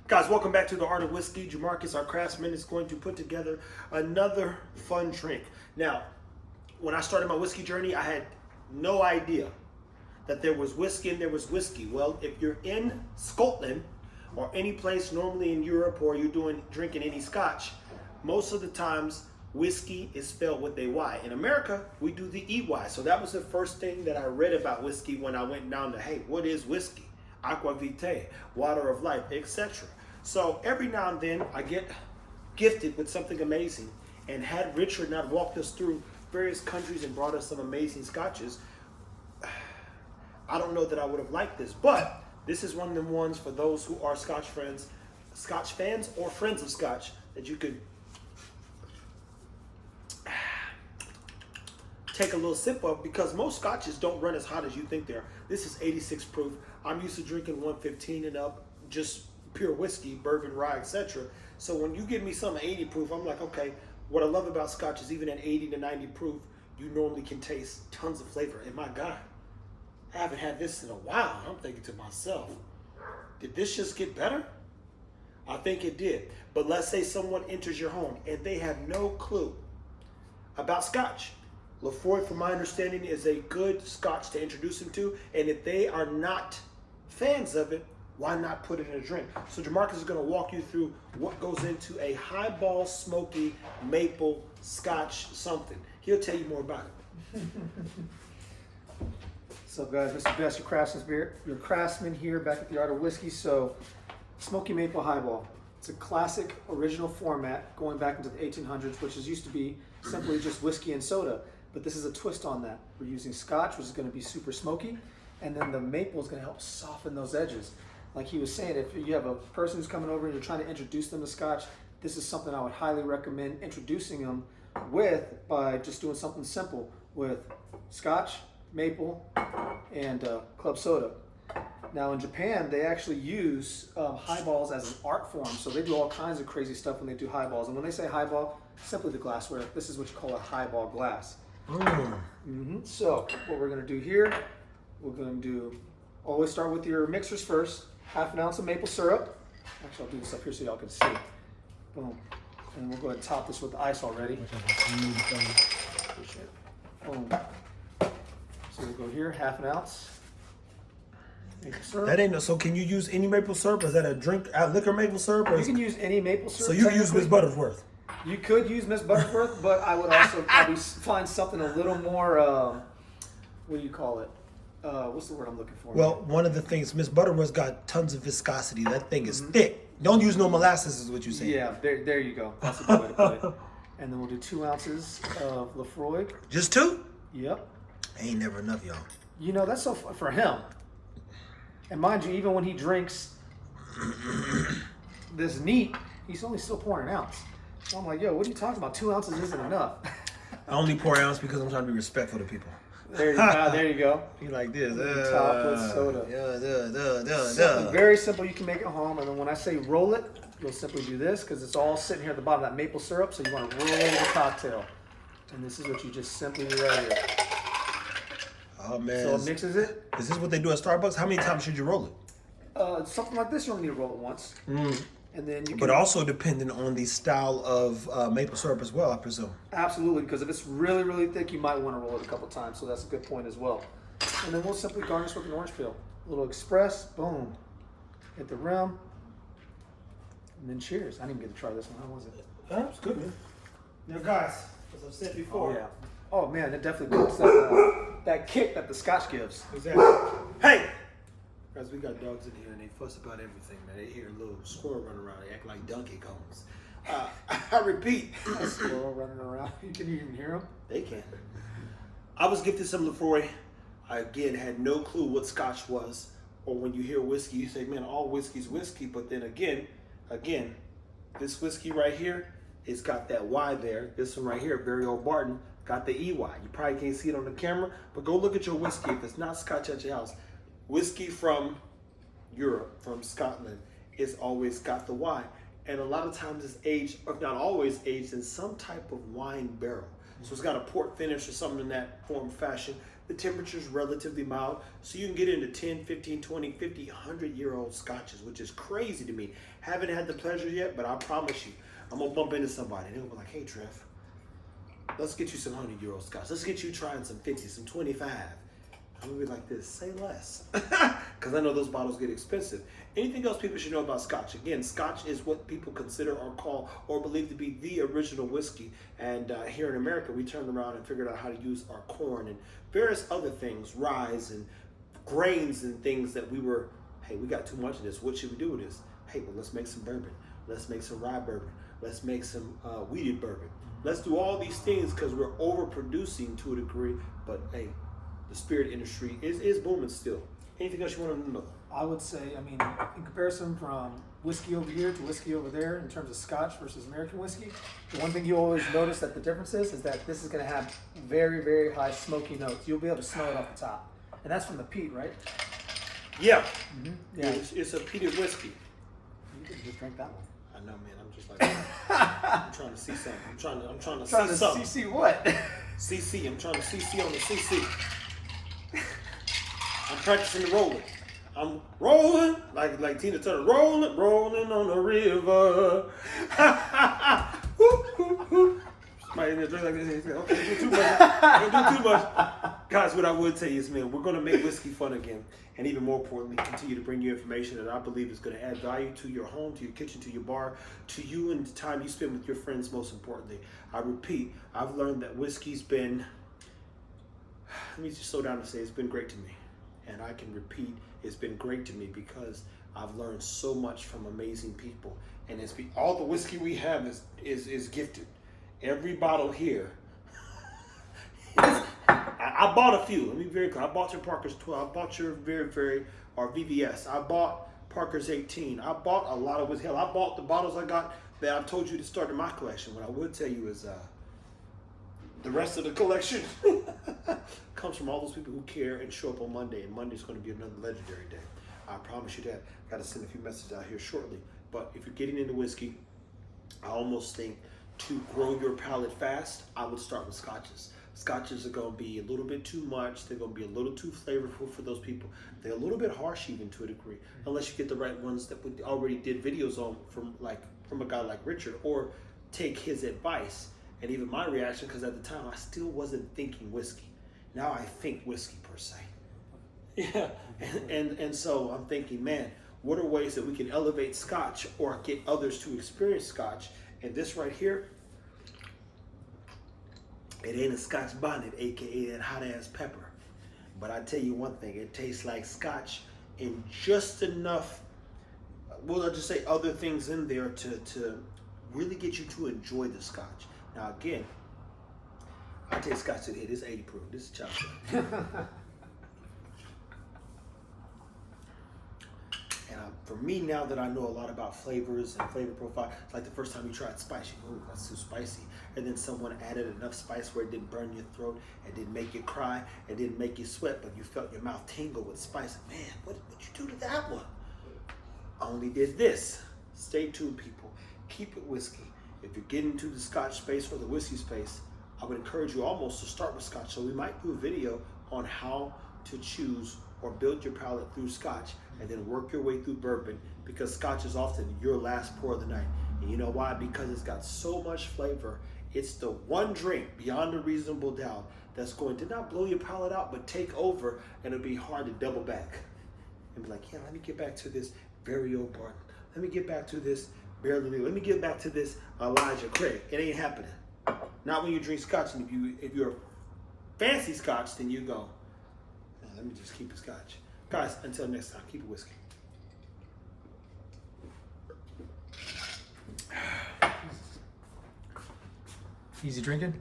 Guys, welcome back to the Art of Whiskey. Jamarcus, our craftsman, is going to put together another fun drink. Now, when I started my whiskey journey, I had no idea that there was whiskey and there was whiskey. Well, if you're in Scotland or any place normally in Europe, or you're drinking any scotch, most of the times whiskey is spelled with a Y. In America, we do the EY. So that was the first thing that I read about whiskey when I went down to, hey, what is whiskey? Aqua vitae, water of life, etc. So every now and then I get gifted with something amazing. And had Richard not walked us through various countries and brought us some amazing scotches, I don't know that I would have liked this. But this is one of them ones for those who are Scotch fans or friends of Scotch, that you could take a little sip of, because most scotches don't run as hot as you think they are. This is 86 proof. I'm used to drinking 115 and up, just pure whiskey, bourbon, rye, etc. So when you give me some 80 proof, I'm like, okay, what I love about scotch is even at 80 to 90 proof, you normally can taste tons of flavor. And my God, I haven't had this in a while. I'm thinking to myself, did this just get better? I think it did. But let's say someone enters your home and they have no clue about scotch. Lefroy, from my understanding, is a good scotch to introduce them to. And if they are not fans of it, why not put it in a drink? So Jamarcus is going to walk you through what goes into a highball, smoky, maple, scotch something. He'll tell you more about it. What's up, guys? Mr. Best, your craftsman here back at the Art of Whiskey. So, smoky maple highball. It's a classic original format going back into the 1800s, which used to be simply just whiskey and soda. But this is a twist on that. We're using scotch, which is going to be super smoky, and then the maple is going to help soften those edges. Like he was saying, if you have a person who's coming over and you're trying to introduce them to scotch, this is something I would highly recommend introducing them with, by just doing something simple with scotch, maple, and club soda. Now in Japan, they actually use highballs as an art form. So they do all kinds of crazy stuff when they do highballs. And when they say highball, simply the glassware. This is what you call a highball glass. So what we're going to do here, we're going to always start with your mixers first. Half an ounce of maple syrup. Actually, I'll do this up here so y'all can see. Boom. And we'll go ahead and top this with the ice already. Boom. So we'll go here, half an ounce. Maple syrup. That ain't no. So can you use any maple syrup? Is that a liquor maple syrup? Or You can use any maple syrup. So you use Miss Butterworth. You could use Miss Butterworth, but I would also probably find something a little more, what do you call it? What's the word I'm looking for? Well, one of the things, Miss Butterworth's got tons of viscosity. That thing is thick. Don't use no molasses, is what you say. Yeah, there you go. That's a good way to put it. And then we'll do 2 ounces of Lefroy. Just 2? Yep. Ain't never enough, y'all. You know, that's so for him. And mind you, even when he drinks this neat, he's only still pouring an ounce. So I'm like, yo, what are you talking about? 2 ounces isn't enough. I only pour an ounce because I'm trying to be respectful to people. There you go. He like this. Top with soda. Something very simple. You can make at home. And then when I say roll it, you'll simply do this, because it's all sitting here at the bottom of that maple syrup. So you want to roll the cocktail. And this is what you just simply do right here. Oh, man. So it mixes it. Is this what they do at Starbucks? How many times should you roll it? Something like this, you only need to roll it once. And then you can, but also depending on the style of maple syrup as well, I presume. Absolutely, because if it's really, really thick, you might want to roll it a couple times. So that's a good point as well. And then we'll simply garnish with an orange peel. A little express, boom. Hit the rim. And then cheers. I didn't even get to try this one. How was it? That's good, man. Now, guys, as I've said before. Oh, yeah. Oh, man, it definitely gives that kick that the scotch gives. Exactly. Hey! Guys, we got dogs in here and they fuss about everything, man. They hear a little squirrel running around. They act like Donkey Kongs. I repeat. A squirrel running around. Can you even hear them? They can. I was gifted some Lefroy. I, again, had no clue what scotch was. Or when you hear whiskey, you say, man, all whiskey's whiskey. But then again, this whiskey right here, it's got that Y there. This one right here, Very Old Barton, got the EY. You probably can't see it on the camera, but go look at your whiskey if it's not scotch at your house. Whiskey from Europe, from Scotland, it's always got the Y. And a lot of times it's aged, or not always aged, in some type of wine barrel. So it's got a port finish or something in that form fashion. The temperature's relatively mild, so you can get into 10, 15, 20, 50, 100-year-old scotches, which is crazy to me. Haven't had the pleasure yet, but I promise you, I'm gonna bump into somebody and they'll be like, hey Trev, let's get you some 100-year-old scotch. Let's get you trying some 50, some 25. I'm gonna be like this, say less. Because I know those bottles get expensive. Anything else people should know about scotch? Again, scotch is what people consider or call or believe to be the original whiskey. And here in America, we turned around and figured out how to use our corn and various other things, rye and grains and things that we were, hey, we got too much of this. What should we do with this? Hey, well, let's make some bourbon. Let's make some rye bourbon. Let's make some wheated bourbon. Let's do all these things because we're overproducing to a degree. But hey, the spirit industry is booming still. Anything else you want to know? I would say, I mean, in comparison from whiskey over here to whiskey over there in terms of Scotch versus American whiskey, the one thing you always notice that the difference is that this is going to have very, very high smoky notes. You'll be able to smell it off the top. And that's from the peat, right? Yeah. Mm-hmm. Yeah. It's a peated whiskey. You could just drink that one. I know, man. I'm just like, I'm trying to see something. I'm trying to see something. CC what? CC. I'm trying to CC on the CC. I'm practicing the rolling. I'm rolling like Tina Turner, rolling on the river. Somebody in there drink like this. Okay, don't do too much. Don't do too much. Guys, what I would tell you is, man, we're going to make whiskey fun again. And even more importantly, continue to bring you information that I believe is going to add value to your home, to your kitchen, to your bar, to you and the time you spend with your friends, most importantly. I repeat, I've learned that whiskey's been, let me just slow down and say it's been great to me. And I can repeat, it's been great to me because I've learned so much from amazing people. And all the whiskey we have is gifted. Every bottle here, I bought a few. Let me be very clear. I bought your Parker's 12. I bought your or VVS. I bought Parker's 18. I bought a lot of whiskey. Hell, I bought the bottles I got that I've told you to start in my collection. What I would tell you is the rest of the collection comes from all those people who care and show up on Monday. And Monday's going to be another legendary day. I promise you that. Got to send a few messages out here shortly. But if you're getting into whiskey, I almost think to grow your palate fast, I would start with scotches. Scotches are going to be a little bit too much. They're going to be a little too flavorful for those people. They're a little bit harsh even to a degree, unless you get the right ones that we already did videos on from a guy like Richard, or take his advice. And even my reaction, because at the time I still wasn't thinking whiskey. Now I think whiskey per se. Yeah, and so I'm thinking, man, what are ways that we can elevate Scotch or get others to experience Scotch? And this right here, it ain't a Scotch bonnet, aka that hot ass pepper. But I tell you one thing, it tastes like Scotch in just enough, well, I'll just say other things in there to really get you to enjoy the Scotch. Now again, I take Scotch to the head. This is 80 proof. This is chocolate. And for me, now that I know a lot about flavors and flavor profile, it's like the first time you tried spice, you go, ooh, that's too spicy. And then someone added enough spice where it didn't burn your throat, it didn't make you cry, it didn't make you sweat, but you felt your mouth tingle with spice. Man, what you do to that one? I only did this. Stay tuned, people. Keep it whiskey. If you're getting into the Scotch space or the whiskey space, I would encourage you almost to start with Scotch. So we might do a video on how to choose or build your palate through Scotch and then work your way through bourbon, because Scotch is often your last pour of the night. And you know why? Because it's got so much flavor. It's the one drink beyond a reasonable doubt that's going to not blow your palate out, but take over, and it'll be hard to double back and be like, yeah, let me get back to this Barry O'Barton. Let me get back to this Barely Lee. Let me get back to this Elijah Craig. It ain't happening. Not when you drink Scotch. And if you're a fancy Scotch, then you go, let me just keep it Scotch. Guys, until next time, keep it whiskey. Easy drinking?